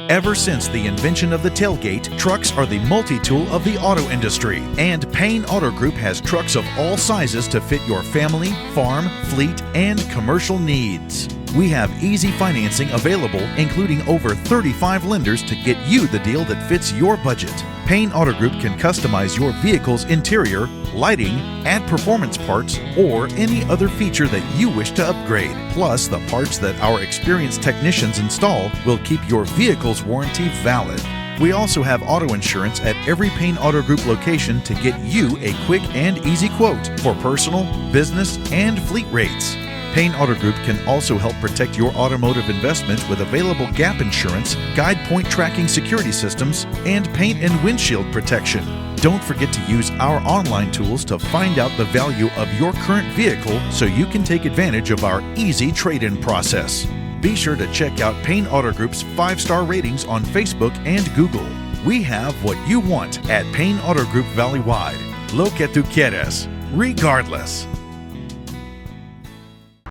Ever since the invention of the tailgate, trucks are the multi-tool of the auto industry, and Payne Auto Group has trucks of all sizes to fit your family, farm, fleet, and commercial needs. We have easy financing available, including over 35 lenders to get you the deal that fits your budget. Payne Auto Group can customize your vehicle's interior, lighting, add performance parts, or any other feature that you wish to upgrade. Plus, the parts that our experienced technicians install will keep your vehicle's warranty valid. We also have auto insurance at every Payne Auto Group location to get you a quick and easy quote for personal, business, and fleet rates. Payne Auto Group can also help protect your automotive investment with available gap insurance, guide point tracking security systems, and paint and windshield protection. Don't forget to use our online tools to find out the value of your current vehicle so you can take advantage of our easy trade-in process. Be sure to check out Payne Auto Group's 5-star ratings on Facebook and Google. We have what you want at Payne Auto Group Valley-wide. Lo que tú quieres, regardless.